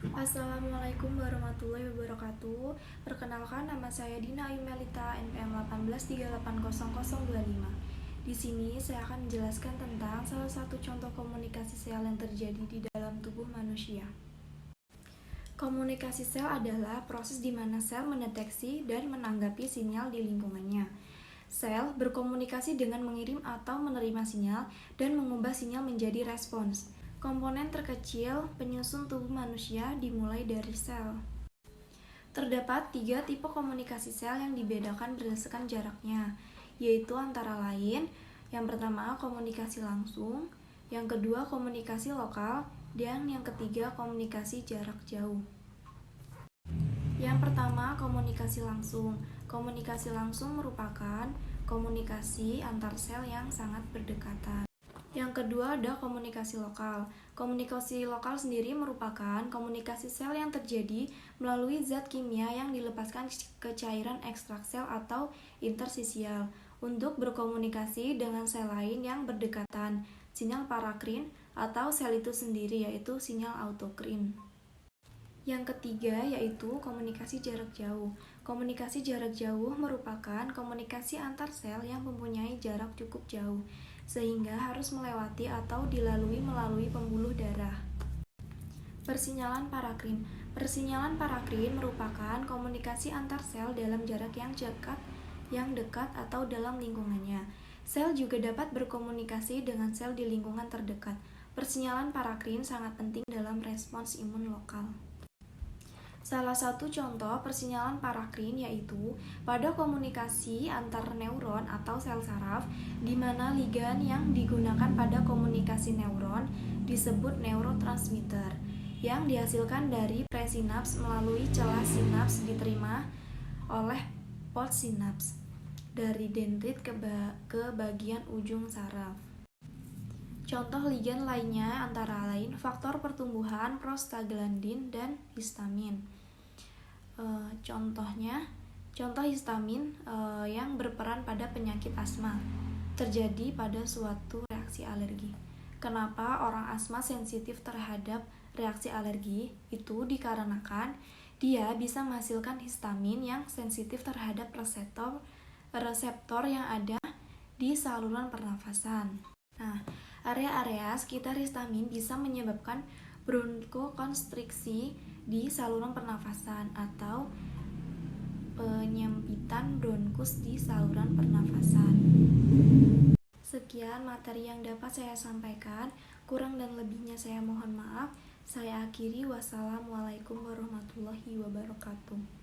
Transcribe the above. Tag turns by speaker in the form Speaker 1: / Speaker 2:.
Speaker 1: Assalamualaikum warahmatullahi wabarakatuh. Perkenalkan, nama saya Dina Ayu Melita, NPM 18380025. Di sini saya akan menjelaskan tentang salah satu contoh komunikasi sel yang terjadi di dalam tubuh manusia. Komunikasi sel adalah proses di mana sel mendeteksi dan menanggapi sinyal di lingkungannya. Sel berkomunikasi dengan mengirim atau menerima sinyal dan mengubah sinyal menjadi respons. Komponen terkecil penyusun tubuh manusia dimulai dari sel. Terdapat 3 tipe komunikasi sel yang dibedakan berdasarkan jaraknya, yaitu antara lain, yang pertama komunikasi langsung, yang kedua komunikasi lokal, dan yang ketiga komunikasi jarak jauh. Yang pertama, komunikasi langsung. Komunikasi langsung merupakan komunikasi antar sel yang sangat berdekatan. Yang kedua ada komunikasi lokal. Komunikasi lokal sendiri merupakan komunikasi sel yang terjadi melalui zat kimia yang dilepaskan ke cairan ekstrak sel atau intersisial untuk berkomunikasi dengan sel lain yang berdekatan, sinyal parakrin, atau sel itu sendiri yaitu sinyal autokrin. Yang ketiga yaitu komunikasi jarak jauh. Komunikasi jarak jauh merupakan komunikasi antar sel yang mempunyai jarak cukup jauh, sehingga harus melewati atau dilalui melalui pembuluh darah. Persinyalan parakrin. Persinyalan parakrin merupakan komunikasi antar sel dalam jarak yang dekat atau dalam lingkungannya. Sel juga dapat berkomunikasi dengan sel di lingkungan terdekat. Persinyalan parakrin sangat penting dalam respons imun lokal. Salah satu contoh persinyalan parakrin yaitu pada komunikasi antar neuron atau sel saraf, di mana ligan yang digunakan pada komunikasi neuron disebut neurotransmitter, yang dihasilkan dari presinaps melalui celah sinaps diterima oleh postsinaps dari dendrit ke bagian ujung saraf. Contoh ligan lainnya antara lain faktor pertumbuhan prostaglandin dan histamin. Contoh histamin yang berperan pada penyakit asma terjadi pada suatu reaksi alergi. Kenapa orang asma sensitif terhadap reaksi alergi? Itu dikarenakan dia bisa menghasilkan histamin yang sensitif terhadap reseptor yang ada di saluran pernafasan. Nah, area-area sekitar histamin bisa menyebabkan bronkokonstriksi di saluran pernafasan atau penyempitan bronkus di saluran pernafasan. Sekian materi yang dapat saya sampaikan, kurang dan lebihnya saya mohon maaf. Saya akhiri, wassalamualaikum warahmatullahi wabarakatuh.